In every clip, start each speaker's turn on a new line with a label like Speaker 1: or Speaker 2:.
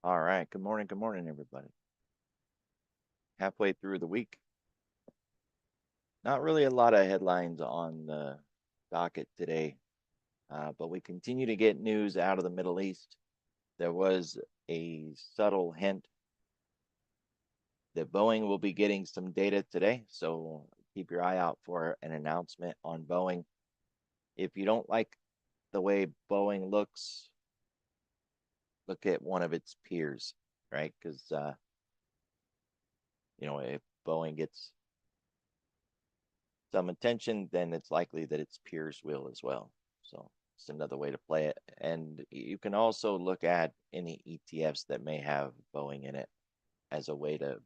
Speaker 1: All right. Good morning, everybody. Halfway through the week. Not really a lot of headlines on the docket today, but we continue to get news out of the Middle East. There was a subtle hint that Boeing will be getting some data today, so keep your eye out for an announcement on Boeing. If you don't like the way Boeing looks, look at one of its peers, right? Because if Boeing gets some attention, then it's likely that its peers will as well. So it's another way to play it. And you can also look at any ETFs that may have Boeing in it as a way to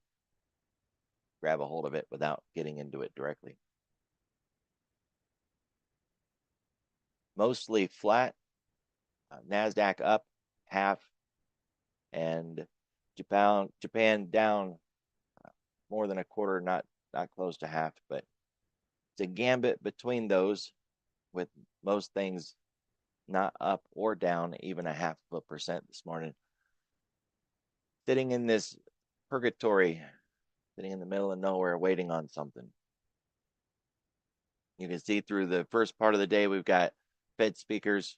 Speaker 1: grab a hold of it without getting into it directly. Mostly flat, NASDAQ up half, and Japan down more than a quarter, not close to half, but it's a gambit between those, with most things not up or down even 0.5% this morning. Sitting in this purgatory, sitting in the middle of nowhere, waiting on something. You can see through the first part of the day, we've got Fed speakers.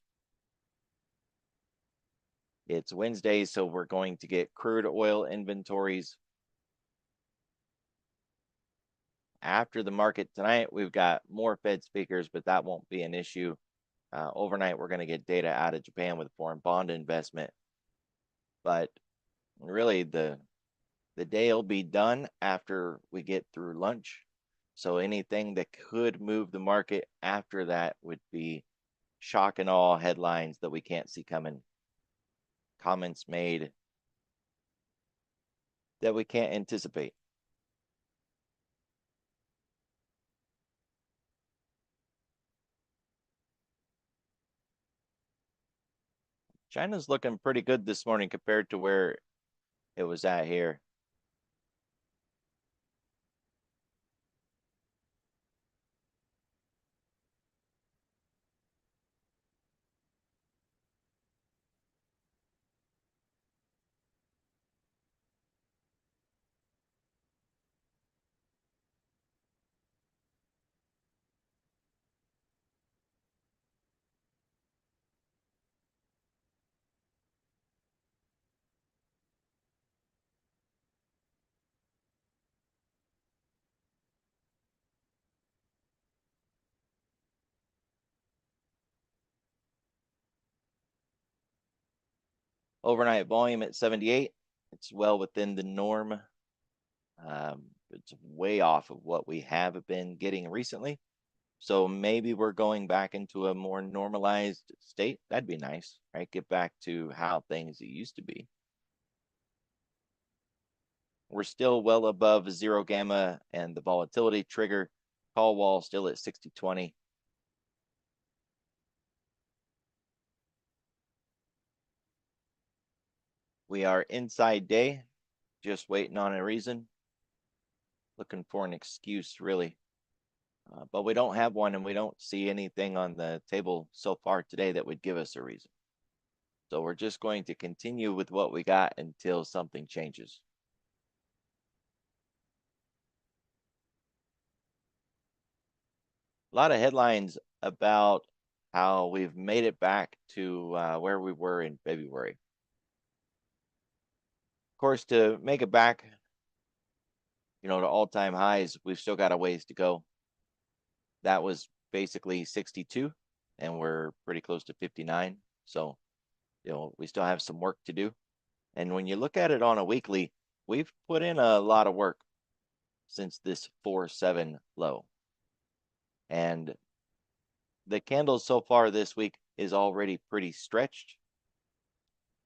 Speaker 1: It's Wednesday, so we're going to get crude oil inventories. After the market tonight, we've got more Fed speakers, but that won't be an issue. Overnight, we're going to get data out of Japan with foreign bond investment. But really, the day will be done after we get through lunch. So anything that could move the market after that would be shock and awe headlines that we can't see coming. Comments made that we can't anticipate. China's looking pretty good this morning compared to where it was at here. Overnight volume at 78. It's well within the norm. It's way off of what we have been getting recently. So maybe we're going back into a more normalized state. That'd be nice, right? Get back to how things used to be. We're still well above zero gamma and the volatility trigger. Call wall still at 60.20. We are inside day, just waiting on a reason. Looking for an excuse, really. But we don't have one, and we don't see anything on the table so far today that would give us a reason. So we're just going to continue with what we got until something changes. A lot of headlines about how we've made it back to where we were in February. Of course, to make it back, to all-time highs, we've still got a ways to go. That was basically 62, and we're pretty close to 59. So, we still have some work to do. And when you look at it on a weekly, we've put in a lot of work since this 4.7 low. And the candle so far this week is already pretty stretched.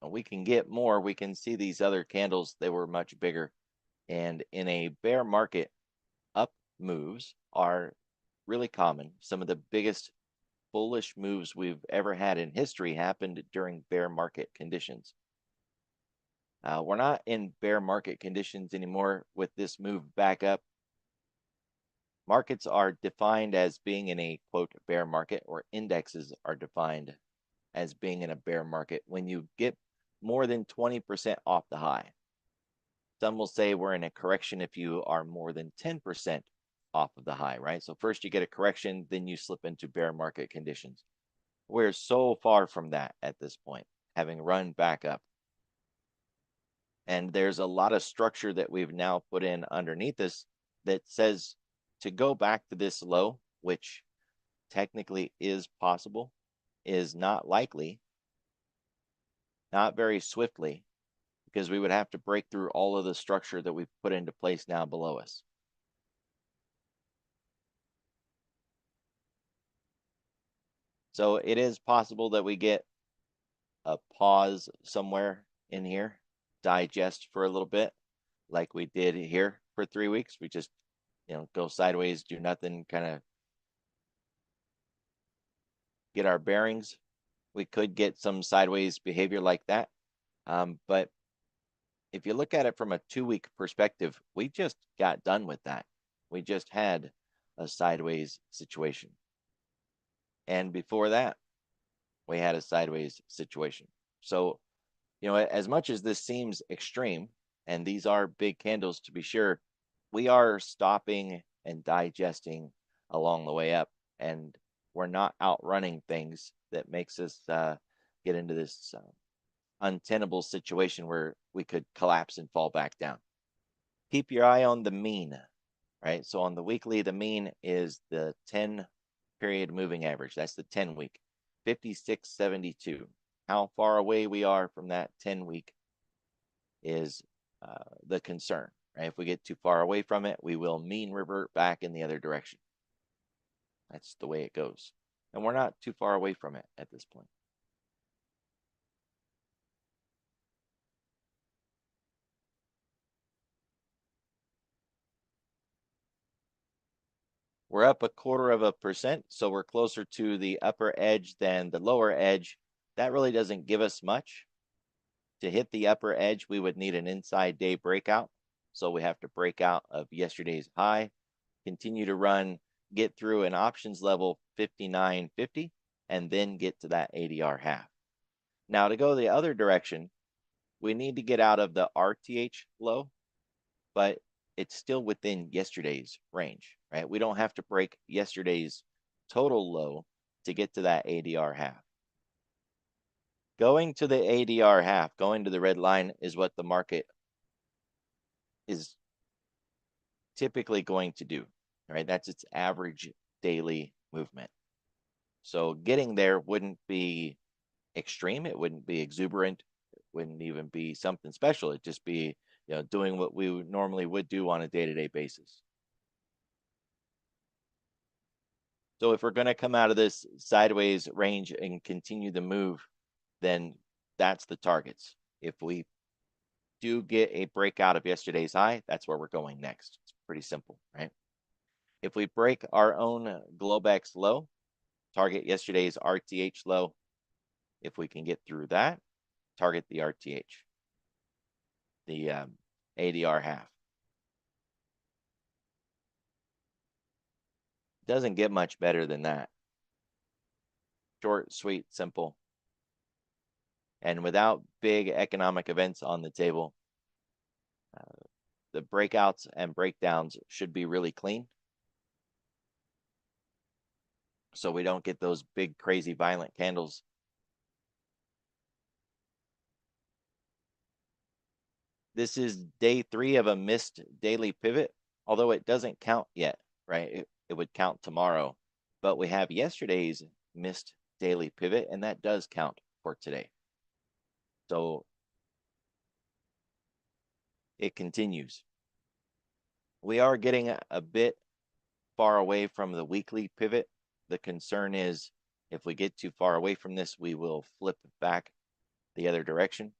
Speaker 1: We can get more. We can see these other candles, they were much bigger. And in a bear market, up moves are really common. Some of the biggest bullish moves we've ever had in history happened during bear market conditions. We're not in bear market conditions anymore with this move back up. Markets are defined as being in a, quote, bear market, or indexes are defined as being in a bear market when you get more than 20% off the high. Some will say we're in a correction if you are more than 10% off of the high, right? So first you get a correction, then you slip into bear market conditions. We're so far from that at this point, having run back up. And there's a lot of structure that we've now put in underneath this that says to go back to this low, which technically is possible, is not likely, not very swiftly, because we would have to break through all of the structure that we've put into place now below us. So it is possible that we get a pause somewhere in here, digest for a little bit, like we did here for 3 weeks. We just, go sideways, do nothing, kind of get our bearings. We could get some sideways behavior like that. But if you look at it from a 2-week perspective, we just got done with that. We just had a sideways situation. And before that, we had a sideways situation. So, as much as this seems extreme, and these are big candles to be sure, we are stopping and digesting along the way up, and we're not outrunning things that makes us get into this untenable situation where we could collapse and fall back down. Keep your eye on the mean, right? So on the weekly, the mean is the 10 period moving average. That's the 10 week, 56.72. How far away we are from that 10 week is the concern, right? If we get too far away from it, we will mean revert back in the other direction. That's the way it goes. And we're not too far away from it at this point. We're up 0.25%, so we're closer to the upper edge than the lower edge. That really doesn't give us much. To hit the upper edge, we would need an inside day breakout. So we have to break out of yesterday's high, continue to run, get through an options level 59.50, and then get to that ADR half. Now to go the other direction, we need to get out of the RTH low, but it's still within yesterday's range, right? We don't have to break yesterday's total low to get to that ADR half. Going to the ADR half, going to the red line, is what the market is typically going to do, right? That's its average daily movement. So getting there wouldn't be extreme. It wouldn't be exuberant. It wouldn't even be something special. It'd just be, doing what we normally would do on a day-to-day basis. So if we're going to come out of this sideways range and continue the move, then that's the targets. If we do get a breakout of yesterday's high, that's where we're going next. It's pretty simple, right? If we break our own Globex low, target yesterday's RTH low. If we can get through that, target the RTH, the ADR half. Doesn't get much better than that. Short, sweet, simple. And without big economic events on the table, the breakouts and breakdowns should be really clean. So we don't get those big, crazy, violent candles. This is day 3 of a missed daily pivot, although it doesn't count yet, right? It would count tomorrow. But we have yesterday's missed daily pivot, and that does count for today. So it continues. We are getting a bit far away from the weekly pivot. The concern is if we get too far away from this, we will flip back the other direction.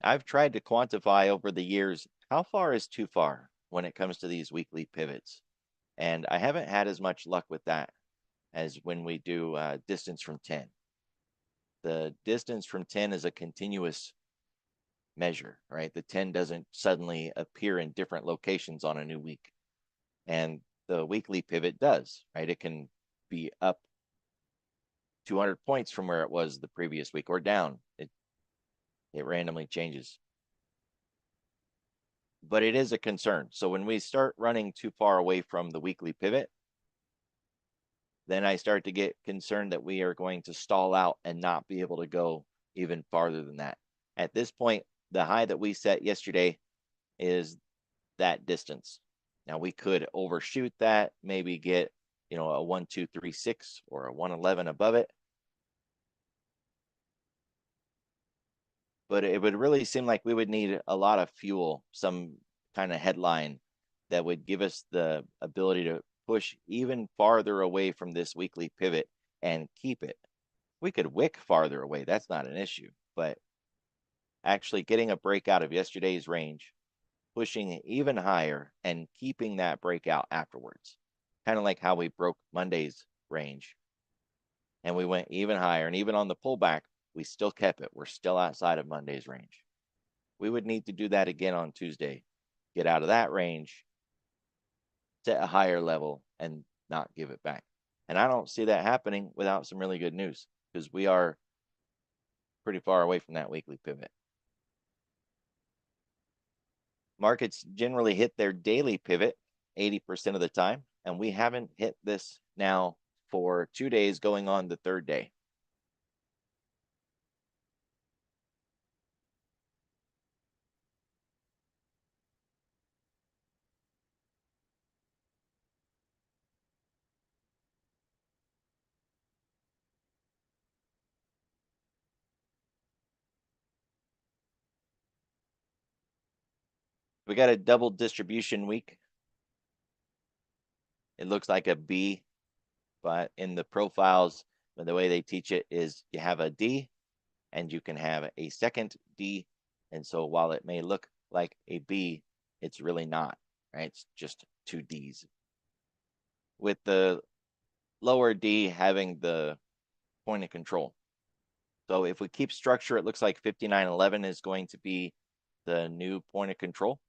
Speaker 1: I've tried to quantify over the years how far is too far when it comes to these weekly pivots. And I haven't had as much luck with that as when we do distance from 10. The distance from 10 is a continuous measure, right? The 10 doesn't suddenly appear in different locations on a new week. And the weekly pivot does, right? It can be up 200 points from where it was the previous week or down. It randomly changes. But it is a concern. So when we start running too far away from the weekly pivot, then I start to get concerned that we are going to stall out and not be able to go even farther than that. At this point, the high that we set yesterday is that distance. Now we could overshoot that, maybe get, a 1,236 or a 111 above it. But it would really seem like we would need a lot of fuel, some kind of headline that would give us the ability to push even farther away from this weekly pivot and keep it. We could wick farther away. That's not an issue, but actually getting a breakout of yesterday's range, pushing even higher and keeping that breakout afterwards. Kind of like how we broke Monday's range and we went even higher, and even on the pullback, we still kept it. We're still outside of Monday's range. We would need to do that again on Tuesday. Get out of that range, set a higher level, and not give it back. And I don't see that happening without some really good news, because we are pretty far away from that weekly pivot. Markets generally hit their daily pivot 80% of the time, and we haven't hit this now for 2 days going on the third day. We got a double distribution week. It looks like a B, but in the profiles, the way they teach it is you have a D and you can have a second D. And so while it may look like a B, it's really not, right? It's just two Ds. With the lower D having the point of control. So if we keep structure, it looks like 5911 is going to be the new point of control.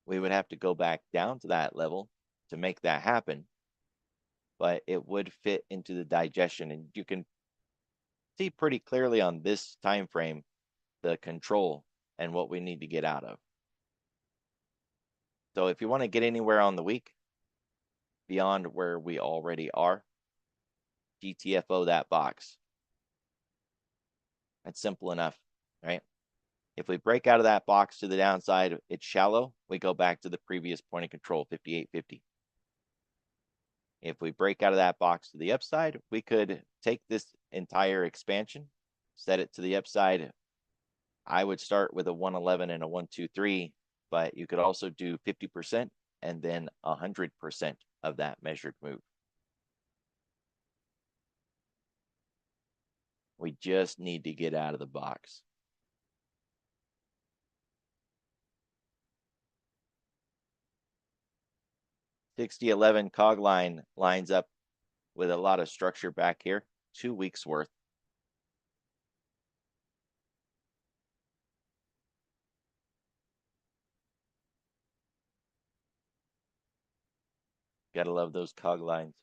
Speaker 1: We would have to go back down to that level to make that happen, but it would fit into the digestion, and you can see pretty clearly on this time frame the control and what we need to get out of. So if you want to get anywhere on the week beyond where we already are, GTFO that box. That's simple enough, right? If we break out of that box to the downside, it's shallow. We go back to the previous point of control, 58.50. If we break out of that box to the upside, we could take this entire expansion, set it to the upside. I would start with a 111 and a 123, but you could also do 50% and then 100% of that measured move. We just need to get out of the box. 6011 cog line lines up with a lot of structure back here, 2 weeks worth. Gotta love those cog lines.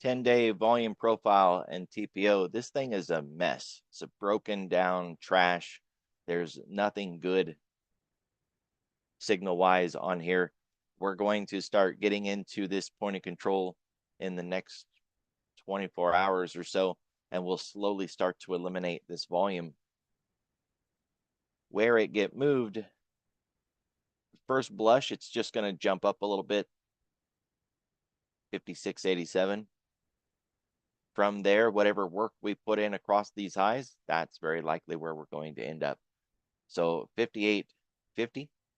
Speaker 1: $10-day volume profile and TPO. This thing is a mess. It's a broken down trash. There's nothing good signal wise on here. We're going to start getting into this point of control in the next 24 hours or so, and we'll slowly start to eliminate this volume. Where it get moved, first blush, it's just going to jump up a little bit, 56.87. From there, whatever work we put in across these highs, that's very likely where we're going to end up. So 58.50,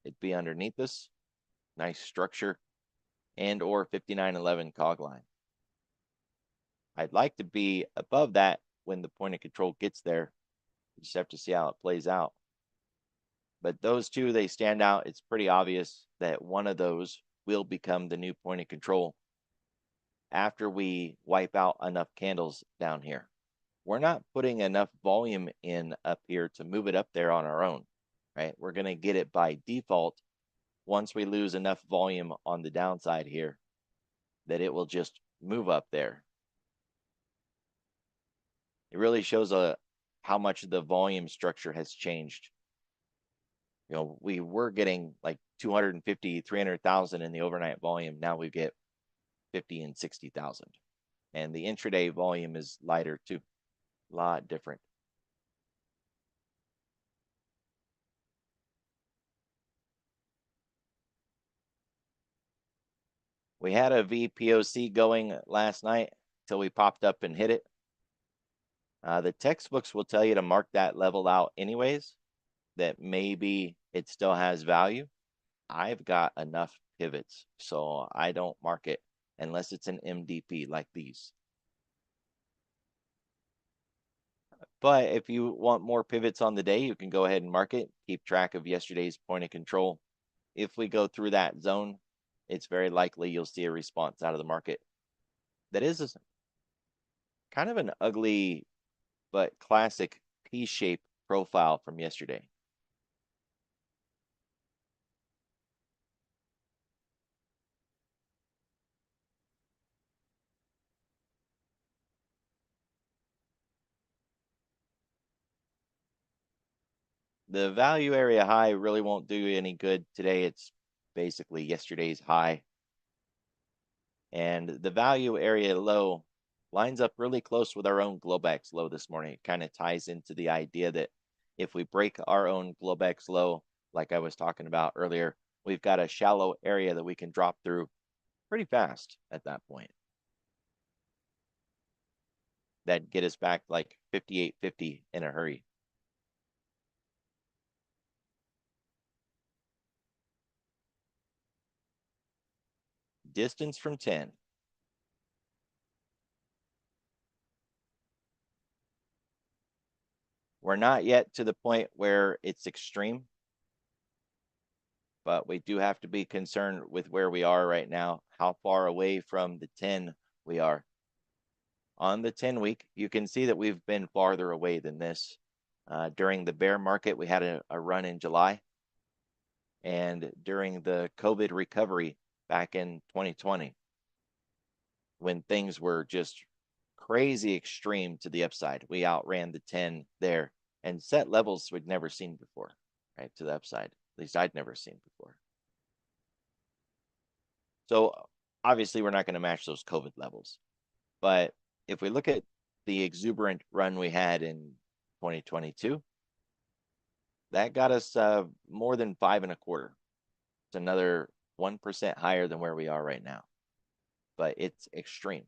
Speaker 1: it'd be underneath this. Nice structure. And or 59.11 cog line. I'd like to be above that when the point of control gets there. You just have to see how it plays out. But those two, they stand out. It's pretty obvious that one of those will become the new point of control after we wipe out enough candles down here. we're not putting enough volume in up here to move it up there on our own, right? We're going to get it by default once we lose enough volume on the downside here that it will just move up there. It really shows how much the volume structure has changed. You know, we were getting like 250, 300,000 in the overnight volume. Now we get 50 and 60,000. And the intraday volume is lighter too. A lot different. We had a VPOC going last night till we popped up and hit it. The textbooks will tell you to mark that level out anyways, that maybe it still has value. I've got enough pivots, so I don't mark it unless it's an MDP like these. But if you want more pivots on the day, you can go ahead and mark it, keep track of yesterday's point of control. If we go through that zone, it's very likely you'll see a response out of the market. That is kind of an ugly but classic P-shape profile from yesterday. The value area high really won't do you any good today. It's basically yesterday's high. And the value area low lines up really close with our own Globex low this morning. It kind of ties into the idea that if we break our own Globex low, like I was talking about earlier, we've got a shallow area that we can drop through pretty fast at that point. That'd get us back like 58.50 in a hurry. Distance from 10. We're not yet to the point where it's extreme, but we do have to be concerned with where we are right now, how far away from the 10 we are. On the 10 week, you can see that we've been farther away than this. During the bear market, we had a run in July. And during the COVID recovery back in 2020, when things were just crazy extreme to the upside, we outran the 10 there and set levels we'd never seen before, right, to the upside. At least I'd never seen before. So obviously, we're not going to match those COVID levels. But if we look at the exuberant run we had in 2022, that got us more than 5.25. It's another 1% higher than where we are right now, but it's extreme.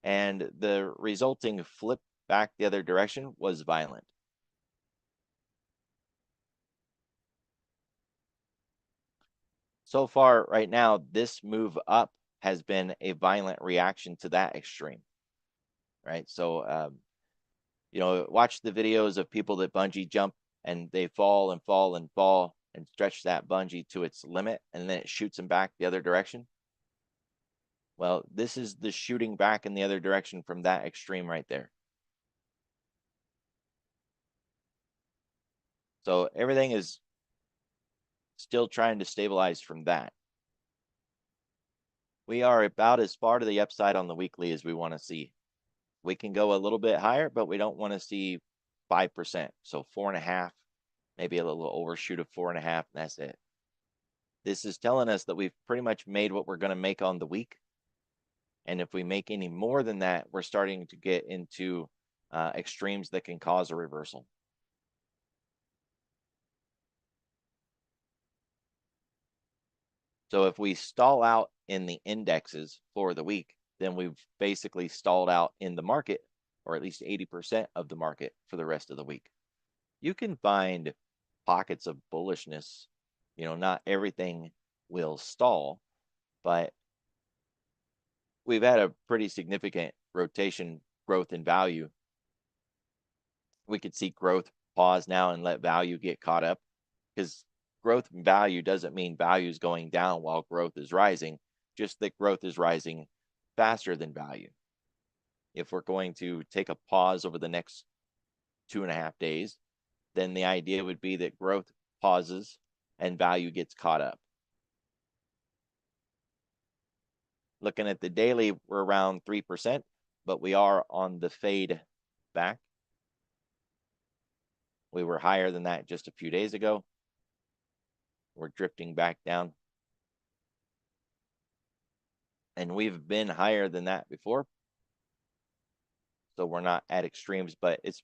Speaker 1: And the resulting flip back the other direction was violent. So far, right now, this move up has been a violent reaction to that extreme, right? So, watch the videos of people that bungee jump and they fall and fall and fall and stretch that bungee to its limit, and then it shoots them back the other direction. Well, this is the shooting back in the other direction from that extreme right there. So everything is still trying to stabilize from that. We are about as far to the upside on the weekly as we want to see. We can go a little bit higher, but we don't want to see 5%. So 4.5, maybe a little overshoot of 4.5, and that's it. This is telling us that we've pretty much made what we're going to make on the week. And if we make any more than that, we're starting to get into extremes that can cause a reversal. So if we stall out in the indexes for the week, then we've basically stalled out in the market, or at least 80% of the market for the rest of the week. You can find pockets of bullishness. Not everything will stall, but we've had a pretty significant rotation growth in value. We could see growth pause now and let value get caught up, because growth and value doesn't mean value is going down while growth is rising, just that growth is rising faster than value. if we're going to take a pause over the next 2.5 days, then the idea would be that growth pauses and value gets caught up. Looking at the daily, we're around 3%, but we are on the fade back. We were higher than that just a few days ago. We're drifting back down. And we've been higher than that before. So we're not at extremes, but it's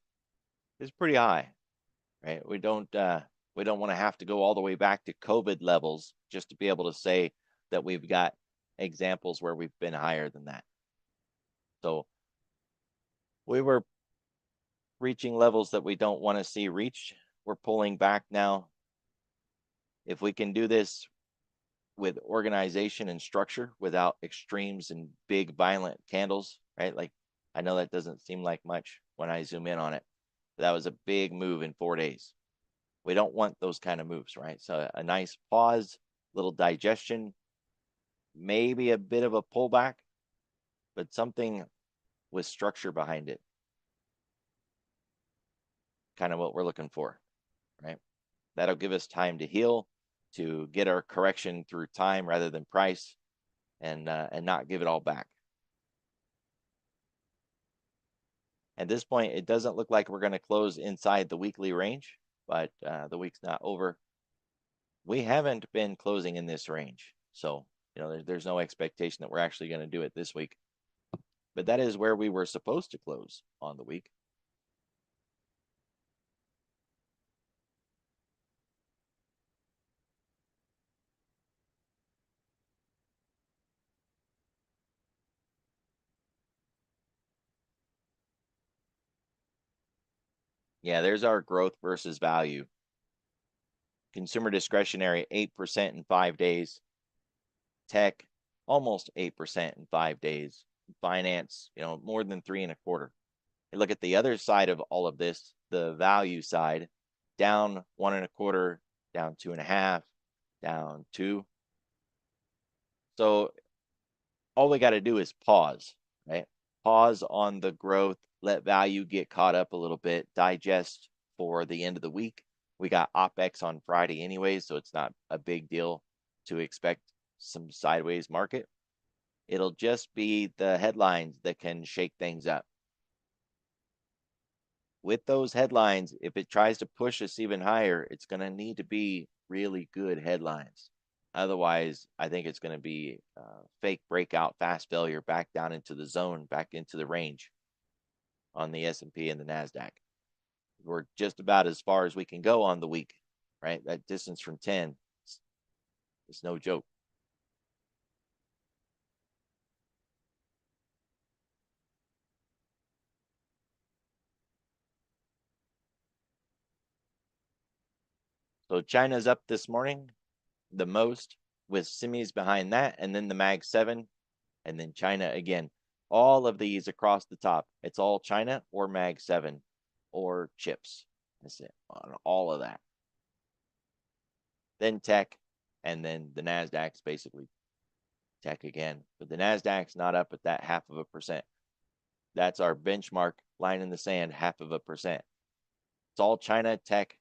Speaker 1: pretty high, right? We don't want to have to go all the way back to COVID levels just to be able to say that we've got examples where we've been higher than that. So we were reaching levels that we don't want to see reached. We're pulling back now. If we can do this with organization and structure without extremes and big violent candles, right? Like, I know that doesn't seem like much when I zoom in on it, but that was a big move in 4 days. We don't want those kind of moves, right? So a nice pause, little digestion, maybe a bit of a pullback, but something with structure behind it. Kind of what we're looking for, right? That'll give us time to heal, to get our correction through time rather than price, and not give it all back. At this point, it doesn't look like we're going to close inside the weekly range, but the week's not over. We haven't been closing in this range, so there's no expectation that we're actually going to do it this week. But that is where we were supposed to close on the week. Yeah, there's our growth versus value. Consumer discretionary, 8% in 5 days. Tech, almost 8% in 5 days. Finance, more than 3.25. And look at the other side of all of this, the value side, down 1.25, down 2.5, down 2. So all we got to do is pause, right? Pause on the growth, let value get caught up a little bit, digest for the end of the week. We got OPEX on Friday anyway, so it's not a big deal to expect some sideways market. It'll just be the headlines that can shake things up. With those headlines, if it tries to push us even higher, it's going to need to be really good headlines. Otherwise, I think it's going to be fake breakout, fast failure, back down into the zone, back into the range on the S&P and the NASDAQ. We're just about as far as we can go on the week, right? That distance from 10 is no joke. So China's up this morning the most, with semis behind that, and then the Mag 7, and then China again. All of these across the top, it's all China or Mag 7 or chips. That's it on all of that. Then tech, and then the NASDAQ's basically tech again. But the NASDAQ's not up at that 0.5%. That's our benchmark line in the sand, 0.5%. It's all China, tech,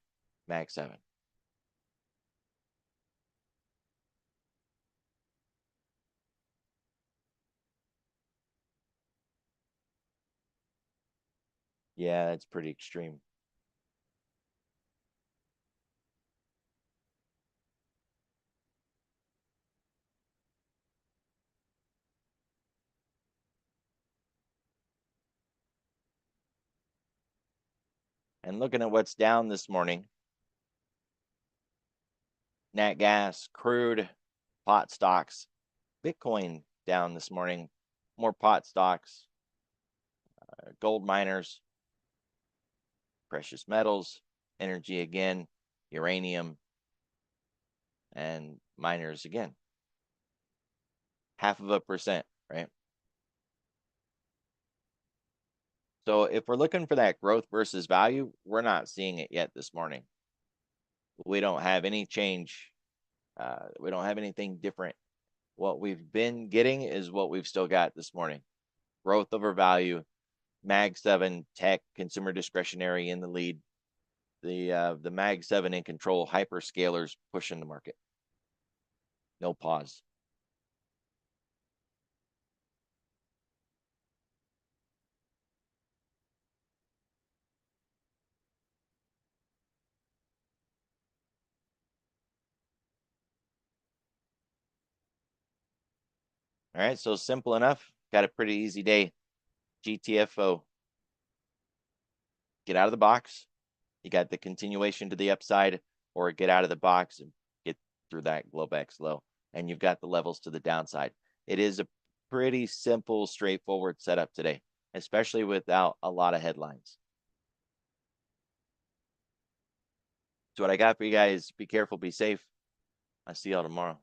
Speaker 1: Mag 7. Yeah, that's pretty extreme. And looking at what's down this morning, nat gas, crude, pot stocks, Bitcoin down this morning, more pot stocks, gold miners, precious metals, energy again, uranium, and miners again. 0.5%, right? So if we're looking for that growth versus value, we're not seeing it yet this morning. We don't have any change. We don't have anything different. What we've been getting is what we've still got this morning. Growth over value, Mag 7 tech, consumer discretionary in the lead. The Mag 7 in control, hyperscalers pushing the market. No pause. All right, so simple enough. Got a pretty easy day. GTFO. Get out of the box. You got the continuation to the upside, or get out of the box and get through that Globex low. And you've got the levels to the downside. It is a pretty simple, straightforward setup today, especially without a lot of headlines. So what I got for you guys, be careful, be safe. I'll see y'all tomorrow.